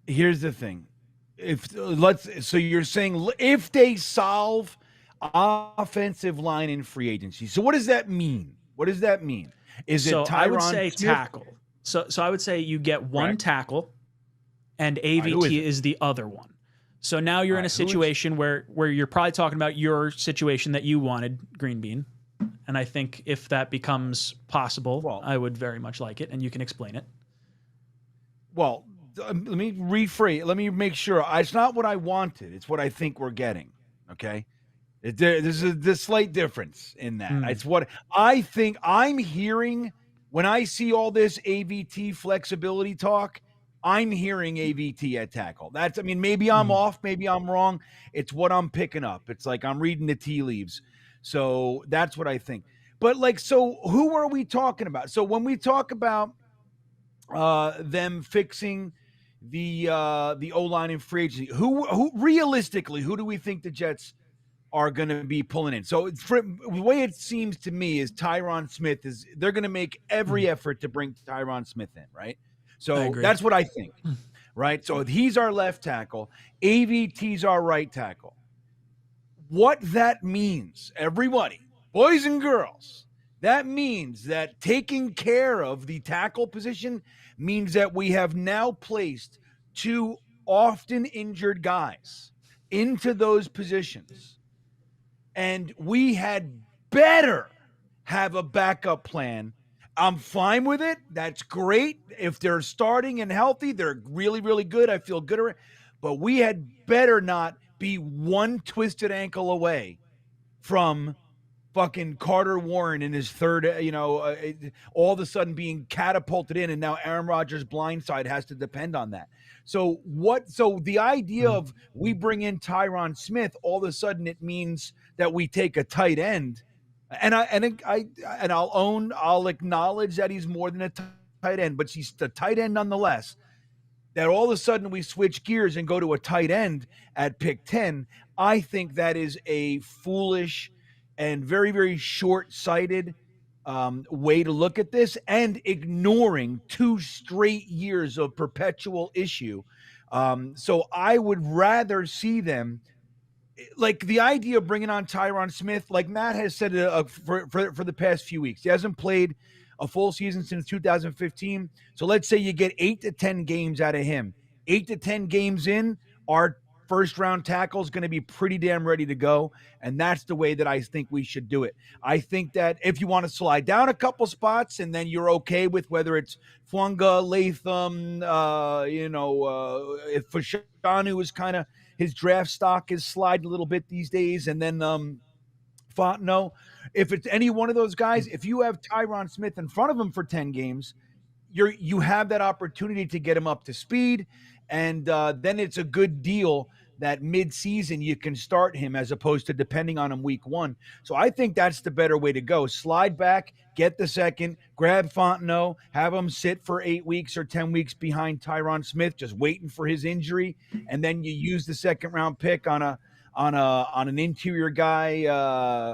Here's the thing. So you're saying if they solve offensive line in free agency. So what does that mean? What does that mean? Is it So I would Tyron say Smith? tackle. So I would say you get one Correct. tackle, and who is AVT it? is the other one. So now you're in a Who is- situation where you're probably talking about your situation that you wanted, Green Bean. And I think if that becomes possible, Well- I would very much like it, and you can explain it. Well, let me rephrase. Let me make sure. It's not what I wanted. It's what I think we're getting. Okay. There's a slight difference in that. It's what I think I'm hearing when I see all this AVT flexibility talk. I'm hearing AVT at tackle. I mean, maybe I'm off, maybe I'm wrong. It's what I'm picking up. It's like I'm reading the tea leaves. So that's what I think. But like, so who are we talking about? So when we talk about them fixing the O-line in free agency, who realistically, who do we think the Jets are going to be pulling in? So the way it seems to me is Tyron Smith they're going to make every effort to bring Tyron Smith in, right? So that's what I think, right? So he's our left tackle. AVT's our right tackle. What that means, everybody, boys and girls, that means that taking care of the tackle position means that we have now placed two often injured guys into those positions. And we had better have a backup plan. I'm fine with it. That's great. If they're starting and healthy, they're really, really good. I feel good. But we had better not be one twisted ankle away from fucking Carter Warren in his third, all of a sudden being catapulted in, and now Aaron Rodgers' blindside has to depend on that. So the idea of we bring in Tyron Smith, all of a sudden it means that we take a tight end, and I'll acknowledge that he's more than a tight end, but he's the tight end nonetheless. That all of a sudden we switch gears and go to a tight end at pick 10, I think that is a foolish and very, very short-sighted way to look at this, and ignoring 2 straight years of perpetual issue. So I would rather see them, like the idea of bringing on Tyron Smith, like Matt has said for the past few weeks. He hasn't played a full season since 2015. So let's say you get 8 to 10 games out of him. 8 to 10 games in, our first round tackle is going to be pretty damn ready to go. And that's the way that I think we should do it. I think that if you want to slide down a couple spots and then you're okay with whether it's Funga, Latham, if Fashanu is kind of, his draft stock is sliding a little bit these days. And then Fontenot, if it's any one of those guys, if you have Tyron Smith in front of him for 10 games, you have that opportunity to get him up to speed. And then it's a good deal that mid-season you can start him as opposed to depending on him week 1. So I think that's the better way to go. Slide back, get the second, grab Fontenot, have him sit for 8 weeks or 10 weeks behind Tyron Smith, just waiting for his injury. And then you use the second round pick on an interior guy,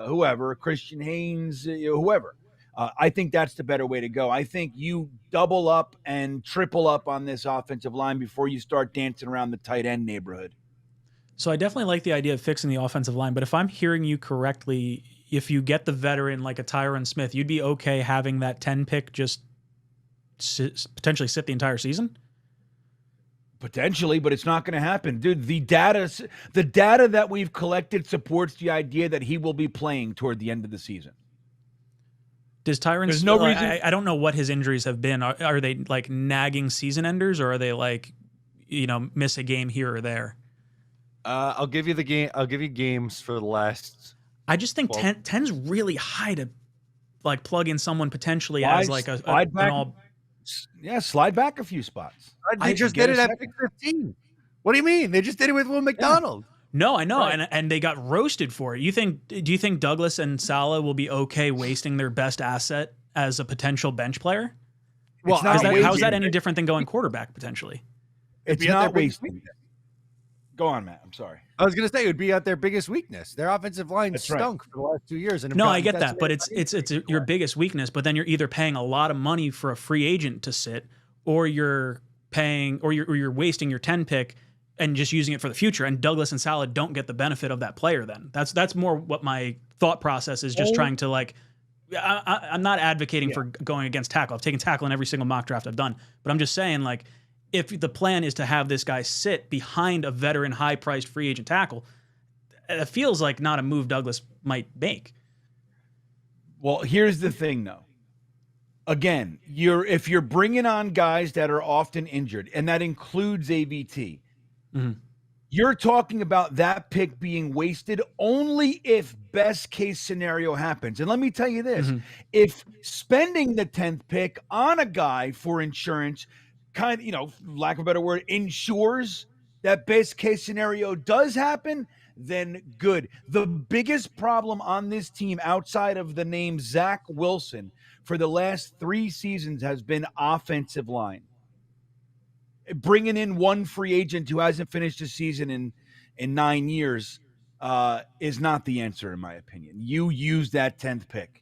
whoever, Christian Haynes, whoever. I think that's the better way to go. I think you double up and triple up on this offensive line before you start dancing around the tight end neighborhood. So I definitely like the idea of fixing the offensive line, but if I'm hearing you correctly, if you get the veteran like a Tyron Smith, you'd be okay having that 10 pick just potentially sit the entire season? Potentially, but it's not going to happen. Dude, the data that we've collected supports the idea that he will be playing toward the end of the season. Does Tyron? There's no reason. I don't know what his injuries have been. Are they like nagging season enders, or are they like, miss a game here or there? I'll give you the game. I'll give you games for the last. I just think 10's really high to like plug in someone potentially as like an all. Yeah, slide back a few spots. They just did it at pick 15. What do you mean? They just did it with Will McDonald. No, I know, Right. and they got roasted for it. Do you think Douglas and Saleh will be okay wasting their best asset as a potential bench player? Well, how is that any different than going quarterback potentially? It's not wasting. Go on, Matt. I'm sorry. I was going to say it would be at their biggest weakness. Their offensive line stunk for the last 2 years. And no, I get that, but it's your biggest weakness. But then you're either paying a lot of money for a free agent to sit, or you're paying or you're wasting your 10 pick and just using it for the future. And Douglas and Salah don't get the benefit of that player. Then that's more what my thought process is. Just trying to like, I'm not advocating for going against tackle. I've taken tackle in every single mock draft I've done, but I'm just saying like, if the plan is to have this guy sit behind a veteran, high-priced free agent tackle, it feels like not a move Douglas might make. Well, here's the thing, though. Again, if you're bringing on guys that are often injured, and that includes AVT, you're talking about that pick being wasted only if best case scenario happens. And let me tell you this, if spending the 10th pick on a guy for insurance kind of, lack of a better word, ensures that best case scenario does happen, then good. The biggest problem on this team outside of the name Zach Wilson for the last 3 seasons has been offensive line. Bringing in one free agent who hasn't finished a season in 9 years is not the answer, in my opinion. You use that 10th pick.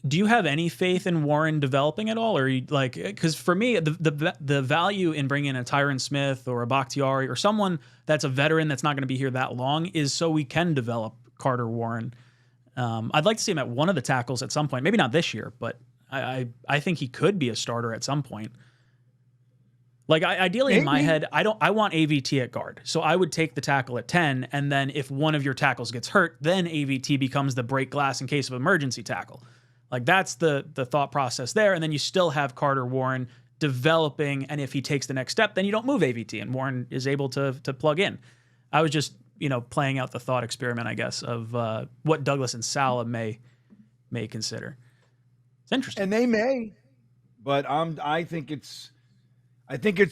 Do you have any faith in Warren developing at all, or like? Because for me, the value in bringing in a Tyron Smith or a Bakhtiari or someone that's a veteran that's not going to be here that long is so we can develop Carter Warren. I'd like to see him at one of the tackles at some point. Maybe not this year, but I think he could be a starter at some point. Like ideally in my head, I want AVT at guard. So I would take the tackle at 10, and then if one of your tackles gets hurt, then AVT becomes the break glass in case of emergency tackle. Like that's the thought process there. And then you still have Carter Warren developing, and if he takes the next step, then you don't move AVT and Warren is able to plug in. I was just, playing out the thought experiment, I guess, of what Douglas and Salah may consider. It's interesting. And they may, but I think it's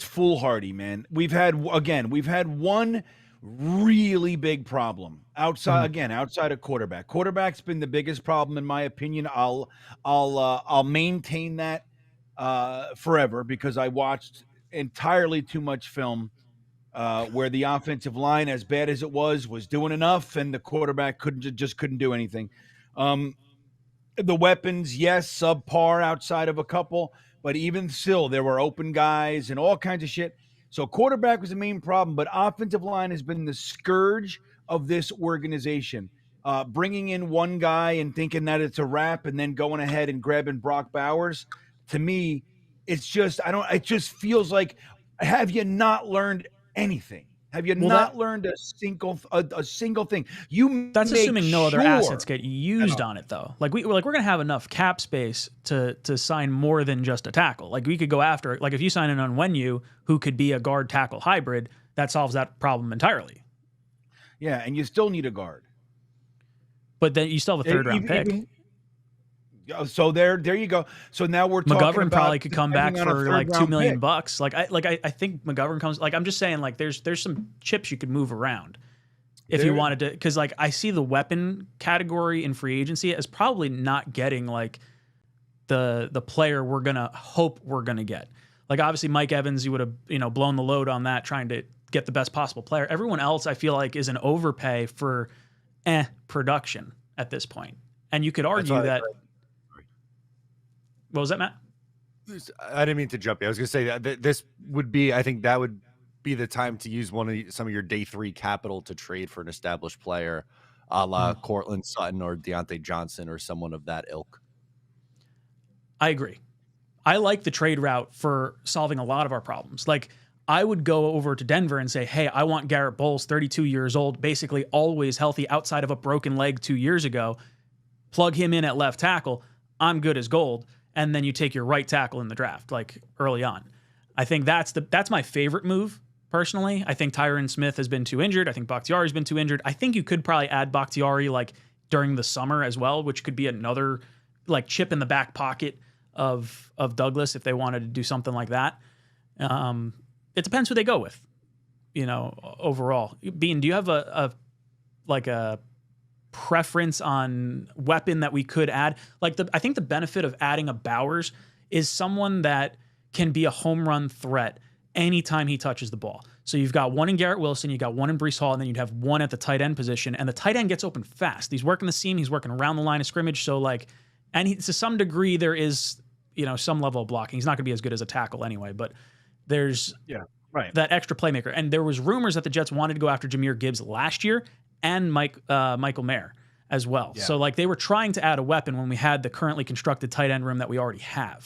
foolhardy, man. We've had one really big problem outside of quarterback. Quarterback's been the biggest problem in my opinion. I'll maintain that forever because I watched entirely too much film where the offensive line, as bad as it was doing enough, and the quarterback couldn't do anything. The weapons, yes, subpar outside of a couple, but even still, there were open guys and all kinds of shit. So quarterback was the main problem, but offensive line has been the scourge of this organization. Bringing in one guy and thinking that it's a wrap and then going ahead and grabbing Brock Bowers, to me, it just feels like, have you not learned anything? Have you learned a single thing? That's assuming no other assets get used on it, though. Like we're gonna have enough cap space to sign more than just a tackle. Like we could go after it. Like if you sign an Onwenu who could be a guard tackle hybrid, that solves that problem entirely. Yeah, and you still need a guard. But then you still have a third round pick. So there you go. So now we're talking McGovern about probably could come back for like $2 million. Pick. I think McGovern comes. Like I'm just saying, like there's some chips you could move around if you wanted to, because like I see the weapon category in free agency as probably not getting like the player we're gonna hope we're gonna get. Like obviously Mike Evans, you would have blown the load on that trying to get the best possible player. Everyone else I feel like is an overpay for production at this point, and you could argue that. What was that, Matt? I didn't mean to jump in. I was going to say that this would be, I think that would be the time to use some of your day 3 capital to trade for an established player, a la Cortland Sutton or Deontay Johnson or someone of that ilk. I agree. I like the trade route for solving a lot of our problems. Like I would go over to Denver and say, hey, I want Garrett Bowles, 32 years old, basically always healthy outside of a broken leg 2 years ago. Plug him in at left tackle. I'm good as gold. And then you take your right tackle in the draft, like early on. I think that's my favorite move, personally. I think Tyron Smith has been too injured. I think Bakhtiari's been too injured. I think you could probably add Bakhtiari like during the summer as well, which could be another like chip in the back pocket of Douglas if they wanted to do something like that. It depends who they go with, overall. Bean, do you have a preference on weapon that we could add? Like I think the benefit of adding a Bowers is someone that can be a home run threat anytime he touches the ball. So you've got one in Garrett Wilson, you got one in Breece Hall, and then you'd have one at the tight end position. And the tight end gets open fast. He's working the seam, he's working around the line of scrimmage. So to some degree there is, some level of blocking. He's not going to be as good as a tackle anyway, but there's Right. that extra playmaker. And there was rumors that the Jets wanted to go after Jahmyr Gibbs last year and Michael Mayer as well. Yeah. So like they were trying to add a weapon when we had the currently constructed tight end room that we already have.